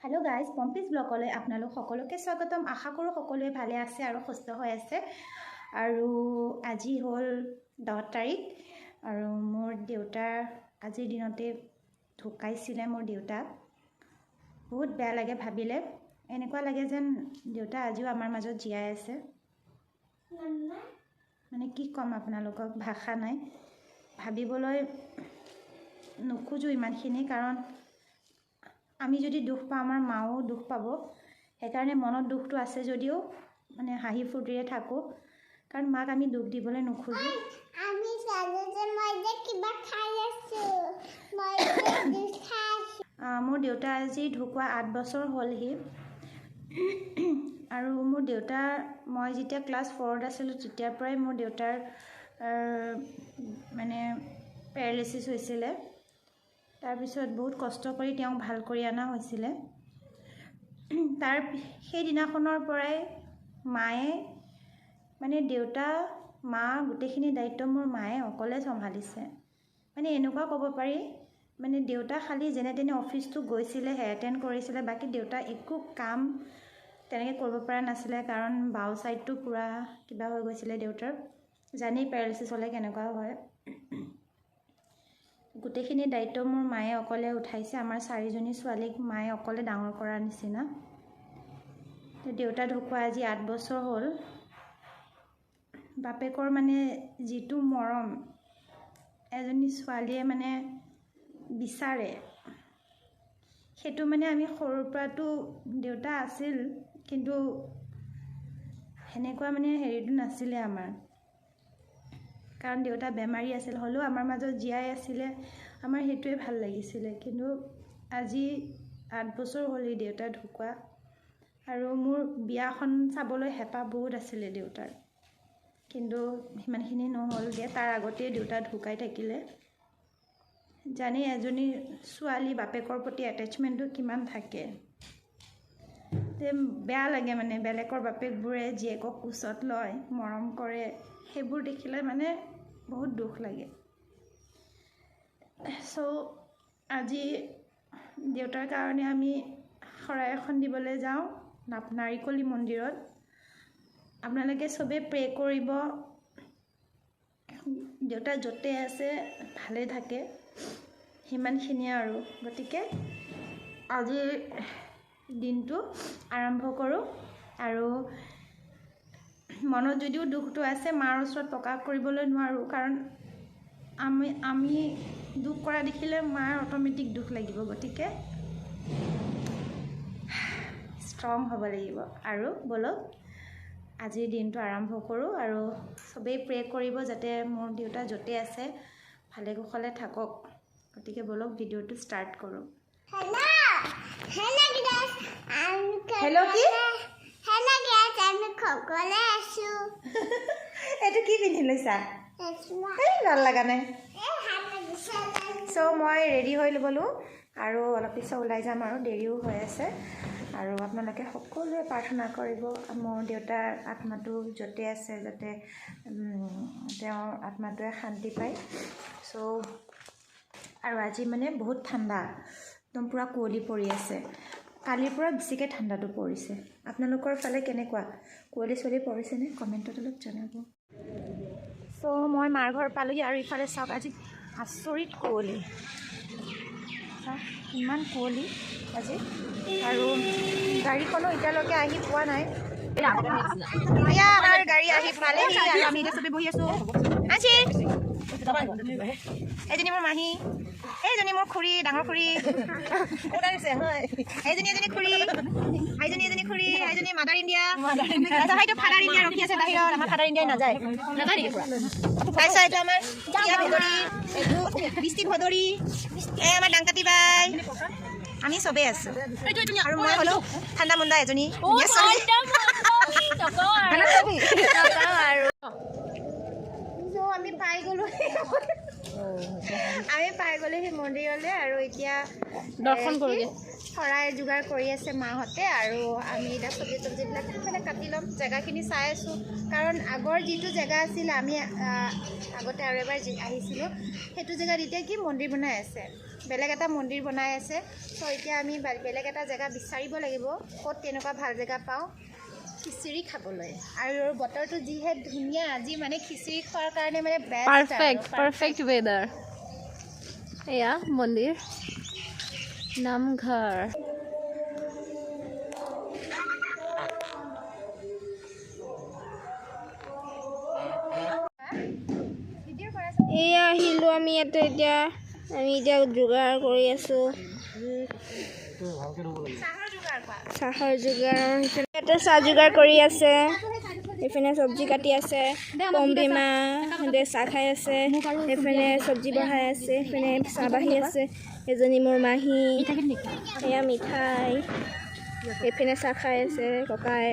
Hello guys पम्पिज ब्लगले आपनालोक सकलोके स्वागतम। आशा करूँ सकलोए भाले आछे आरो सुस्थ হৈ আছে। আৰু আজি হল 10 तारिख আৰু मोर देउतार আজিৰ দিনতে ঢুকাইছিলে। मोर देउता बहुत बेया লাগে ভাবিলে। এনেকুৱা লাগে যেন দেউতা আজিও আমাৰ মাজত জীয়াই আছে। মানে কি কম আপোনালোকক, ভাষা নাই, ভাবিবলৈ নুখোজো ইমানখিনি। কাৰণ আমি যদি দুখ পাওঁ আমাৰ মাও দুখ পাব। সেইকাৰণে মনত দুখটো আছে যদিও মানে হাঁহি ফূৰ্তিৰে থাকোঁ, কাৰণ মাক আমি দুখ দিবলৈ নোখোজো। আমি জানো যে মই যে কিবা খাই আছো, মই জুচ খাই আছো। মোৰ দেউতা আজি ঢুকুৱা 8 বছৰ হ'লহি। আৰু মোৰ দেউতা মই যেতিয়া ক্লাছ 4ত আছিলোঁ তেতিয়াৰ পৰাই মোৰ দেউতাৰ মানে পেৰালাইচিছ হৈছিলে। তাৰপিছত বহুত কষ্ট কৰি তেওঁক ভাল কৰি অনা হৈছিলে। তাৰ সেইদিনাখনৰ পৰাই মায়ে মানে দেউতা মা গোটেইখিনি দায়িত্ব মোৰ মায়ে অকলে চম্ভালিছে। মানে এনেকুৱা ক'ব পাৰি, মানে দেউতা খালি যেনে তেনে অফিচটো গৈছিলেহে, এটেণ্ড কৰিছিলে, বাকী দেউতা একো কাম তেনেকৈ কৰিব পৰা নাছিলে। কাৰণ বাও ছাইডটো পূৰা কিবা হৈ গৈছিলে দেউতাৰ, জানেই পেৰালাইচিছ হ'লে কেনেকুৱা হয়। গোটেইখিনি দায়িত্ব মোৰ মায়ে অকলে উঠাইছে। আমাৰ 4জনী ছোৱালীক মায়ে অকলে ডাঙৰ কৰাৰ নিচিনা। দেউতা ঢুকুৱা আজি 8 বছৰ হ'ল। বাপেকৰ মানে যিটো মৰম এজনী ছোৱালীয়ে মানে বিচাৰে, সেইটো মানে আমি সৰুৰ পৰাতো দেউতা আছিল, কিন্তু সেনেকুৱা মানে হেৰিটো নাছিলে আমাৰ। কাৰণ দেউতা বেমাৰী আছিল, হ'লেও আমাৰ মাজত জীয়াই আছিলে, আমাৰ সেইটোৱে ভাল লাগিছিলে। কিন্তু আজি 8 বছৰ হ'লেই দেউতা ঢুকুৱা। আৰু মোৰ বিয়াখন চাবলৈ হেঁপাহ বহুত আছিলে দেউতাৰ, কিন্তু সিমানখিনি নহ'লগৈ। তাৰ আগতেই দেউতা ঢুকাই থাকিলে। জানেই এজনী ছোৱালী বাপেকৰ প্ৰতি এটেচমেণ্টটো কিমান থাকে। বেয়া লাগে মানে বেলেগৰ বাপেকবোৰে জীয়েকক কোচত লয়, মৰম কৰে, সেইবোৰ দেখিলে মানে বহুত দুখ লাগে। আজি দেউতাৰ কাৰণে আমি শৰাই এখন দিবলৈ যাওঁ নাৰিকলি মন্দিৰত। আপোনালোকে চবেই প্ৰে কৰিব, দেউতা য'তে আছে ভালে থাকে, সিমানখিনিয়ে আৰু। গতিকে আজিৰ দিনটো আৰম্ভ কৰোঁ। আৰু মনত যদিও দুখটো আছে, মাৰ ওচৰত প্ৰকাশ কৰিবলৈ নোৱাৰোঁ, কাৰণ আমি দুখ কৰা দেখিলে মাৰ অট'মেটিক দুখ লাগিব। গতিকে ষ্ট্ৰং হ'ব লাগিব। আৰু বলক আজিৰ দিনটো আৰম্ভ কৰোঁ। আৰু চবেই প্ৰে কৰিব যাতে মোৰ দেউতা য'তে আছে ভালে কুশলে থাকক। গতিকে বলক ভিডিঅ'টো ষ্টাৰ্ট কৰোঁ। হেল্ল কি? হেল্ল গাইস, আমি খকলে আছো। এইটো কি পিন্ধি লৈছা? ভাল লগা নাই। মই ৰেডি হৈ ল'লোঁ আৰু অলপ পিছত ওলাই যাম, আৰু দেৰিও হৈ আছে। আৰু আপোনালোকে সকলোৱে প্ৰাৰ্থনা কৰিব মোৰ দেউতাৰ আত্মাটো য'তে আছে যাতে তেওঁৰ আত্মাটোৱে শান্তি পায়। আৰু আজি মানে বহুত ঠাণ্ডা, একদম পূৰা কুঁৱলী পৰি আছে। কালিৰ পৰা বেছিকৈ ঠাণ্ডাটো পৰিছে। আপোনালোকৰ ফালে কেনেকুৱা, কুঁৱলী চুৱলী পৰিছেনে? কমেণ্টত অলপ জনাব। মই মাৰ ঘৰ পালোহি, আৰু ইফালে চাওক আজি আচৰিত কুঁৱলী। ইমান কুঁৱলী আজি, আৰু গাড়ীখনো এতিয়ালৈকে আহি পোৱা নাই। এয়া আমাৰ গাড়ী আহি পালেহি, আৰু আমি এতিয়া চবেই বহি আছোঁ। এইজনী মোৰ মাহী, এইজনী মোৰ খুৰী, ডাঙৰ খুৰী, এজনী খুৰী, এজনী খুৰী, এজনী মাদাৰ ইণ্ডিয়া, সেইটো ফাদাৰ ইণ্ডিয়া ৰখি আছে বাহিৰত। আমাৰ ফাদাৰ ইণ্ডিয়াই নাযায় নেকি পুৰা? তাৰপিছত এইটো আমাৰ প্ৰিয়া ভদৰী, বৃষ্টি ভদৰী, আমাৰ ডাংকাতি বাই, আমি চবেই আছোঁ। আৰু মই হ'লো ঠাণ্ডা মুণ্ডা এজনী। আমি পাই গ'লোঁ সেই মন্দিৰলৈ। আৰু এতিয়া দৰ্শন কৰোঁগৈ। শৰাই যোগাৰ কৰি আছে মাহঁতে, আৰু আমি এতিয়া চব্জিবিলাক মানে কাটি ল'ম। জেগাখিনি চাই আছোঁ, কাৰণ আগৰ যিটো জেগা আছিল, আমি আগতে আৰু এবাৰ আহিছিলোঁ, সেইটো জেগাত এতিয়া কি মন্দিৰ বনাই আছে। বেলেগ এটা মন্দিৰ বনাই আছে। চ' এতিয়া আমি বেলেগ এটা জেগা বিচাৰিব লাগিব ক'ত তেনেকুৱা ভাল জেগা পাওঁ খিচিৰি খাবলৈ। আৰু বতৰটো যিহে ধুনীয়া আজি মানে খিচিৰি খোৱাৰ কাৰণে মানে পাৰফেক্ট ৱেডাৰ। এয়া মন্দিৰ নামঘৰ। এয়া আহিলোঁ আমি ইয়াতে। আমি এতিয়া যোগাৰ কৰি আছোঁ, চাহৰ যোগাৰ। ইয়াতে চাহ যোগাৰ কৰি আছে, এইপিনে চব্জি কাটি আছে, পম্পীমা চাহ খাই আছে, এইপিনে চব্জি বঢ়াই আছে, এইপিনে চাহ বাঢ়ি আছে এজনী মোৰ মাহী। এয়া মিঠাই, এইপিনে চাহ খাই আছে ককাই।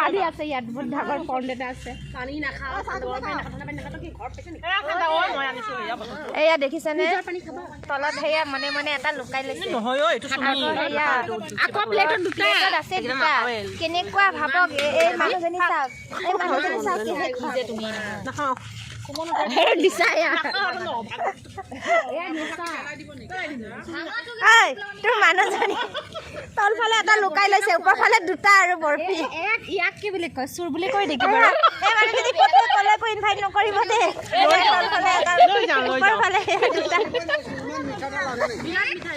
পানী আছে ইয়াত, বহুত ডাঙৰ পণ্ড এটা আছে। এয়া দেখিছেনে তলত সেয়া মনে মনে এটা লুকাই লৈছে। আছে দুটা। কেনেকুৱা ভাবক এই মানুহজনী চাওক, এই মানুহজনী চাওক তোৰ মানুহজনী তলফালে এটা লুকাই লৈছে, ওপৰফালে দুটা আৰু বৰফি। ইয়াক কি বুলি কয়? চুৰ বুলি কয় নেকি বাৰু? এই মানুহজনী কলৈকো ইনভাইট নকৰিব দেই।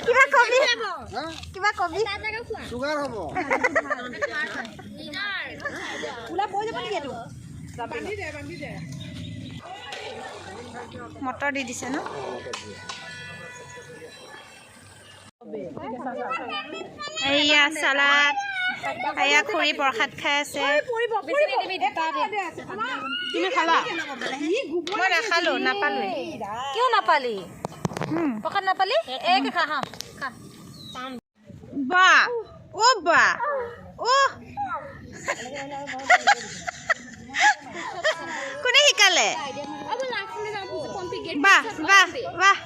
কিবা কবি, কিবা কবি। মটৰ দি দিছে ন? এয়া চালাড, এয়া খুৰী প্ৰসাদ খাই আছে। তুমি খালা? মই নাখালো, নাপালোৱে। কিয় নাপালি? প্ৰসাদ নাপালি? এক খা হা খা। বা অ বা অ কোনে শিকালে? বাহ বাহ বাহ।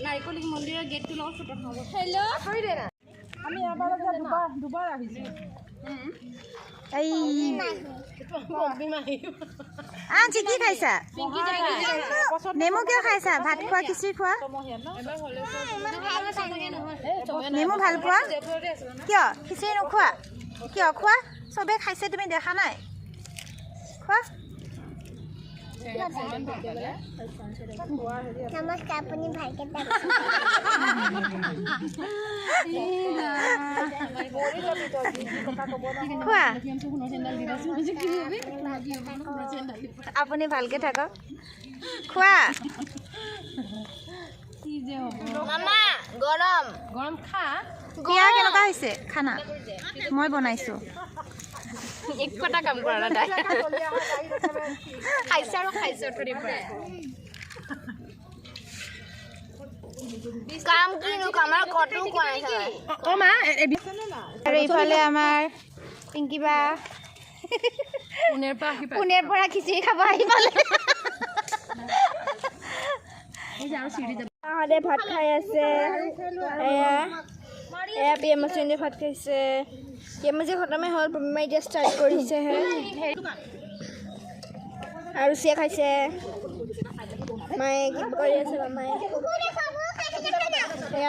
নাৰিকলী মন্দিৰৰ গেটটো লগত ফটো খাব। আমি দুবাৰ আহিছো। কি খাইছা? নেমু কিয় খাইছা? ভাত খোৱা, খিচিৰি খোৱা? নেমু ভাল পোৱা? কিয় খিচিৰি নোখোৱা? কিয় খোৱা? চবে খাইছে, তুমি দেখা নাই? খোৱা। নমস্কাৰ, আপুনি ভালকে খোৱা। আপুনি ভালকে থাকক, খোৱা। মামা গৰম গৰম খা। বিয়া কেনেকুৱা হৈছে খানা? মই বনাইছো। একো এটা কাম কৰা নাই তাই। খাইছে আৰু খাইছে অথনিৰ পৰা। কাম কিনো আমাৰ কতো কোৱা নাই চাগে। অ মা আৰু ইফালে আমাৰ পিংকিবা পুনেৰ পৰা খিচিৰি খাব আহি পালে। ভাত খাই আছে। এয়া পিএমচিয়ে ভাত খাইছে। পিএমচি খতমে হ'ল, পম্পীমাই এতিয়া ষ্টাৰ্ট কৰিছেহে। আৰু চিয়া খাইছে। মায়ে কি কৰি আছে? মামায়ে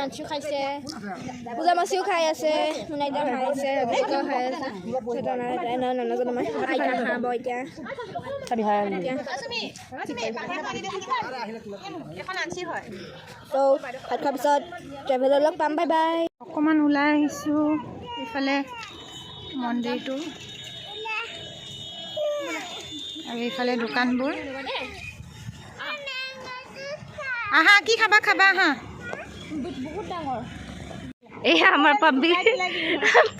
আঞ্চু খাইছে, পূজা মাছিও খাই আছে, সোণাইতা খাই আছে, ৰবিকাও খাই আছে। নাজানো মই আইতা খাব এতিয়া। তো ভাত খোৱাৰ পিছত ট্ৰেভেলৰ লগ পাম। Bye bye. অকণমান ওলাই আহিছোঁ এইফালে মন্দিৰটো, আৰু এইফালে দোকানবোৰ। আহা, কি খাবা খাবা আহা। এয়া আমাৰ পাম্পি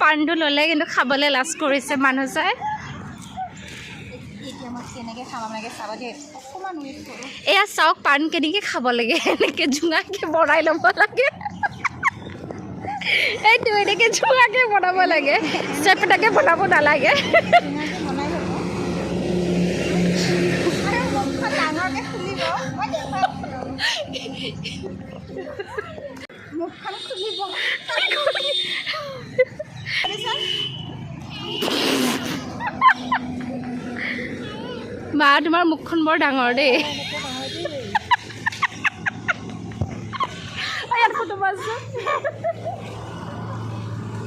পাণটো ল'লে, কিন্তু খাবলৈ লাজ কৰিছে মানুহ চাই। এয়া চাওক পাণ কেনেকৈ খাব লাগে, এনেকৈ জোঙাকৈ বনাই ল'ব লাগে। এইটো এনেকৈ জোঙাকৈ বনাব লাগে, চেপেটাকৈ বনাব নালাগে। মুখখন খুলিব। মা তোমাৰ মুখখন বৰ ডাঙৰ দেই। আছে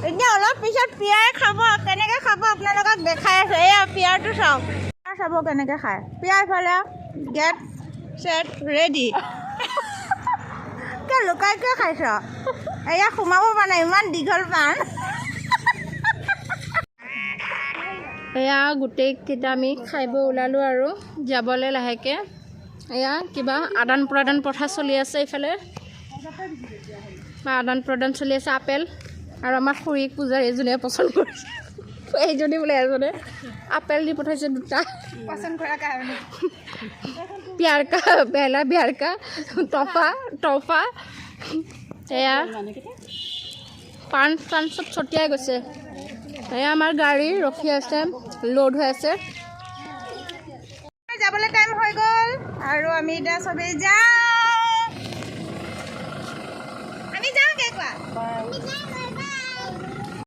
এতিয়া অলপ পিছত পিয়াই খাব কেনেকৈ খাব আপোনালোকক দেখাই আছে এয়া পিয়াৰটো চাওক চাব কেনেকৈ খায় পিয়াই ফালে গেট ছেট ৰেডি কিয় লুকাই কিয় খাইছ এয়া সোমাব পৰা নাই ইমান দীঘল পাণ এয়া গোটেইকেইটা আমি খাই বৈ ওলালোঁ আৰু যাবলৈ লাহেকৈ এয়া কিবা আদান প্ৰদান প্ৰথা চলি আছে এইফালে বা আদান প্ৰদান চলি আছে আপেল আৰু আমাৰ খুৰীক পূজাৰী এজনীয়ে পচন্দ কৰিছে এইজনী বোলে এজনে আপেল দি পঠাইছে দুটা পচন্দ কৰা কাৰণে পিয়াৰকা বেলা বিয়াৰকা টফা এয়া পাণ চান চব ছটিয়াই গৈছে এয়া আমাৰ গাড়ী ৰখি আছে লোড হৈ আছে যাবলৈ টাইম হৈ গ'ল আৰু আমি এতিয়া চবেই যাওঁ আমি যাওঁ কে কোৱা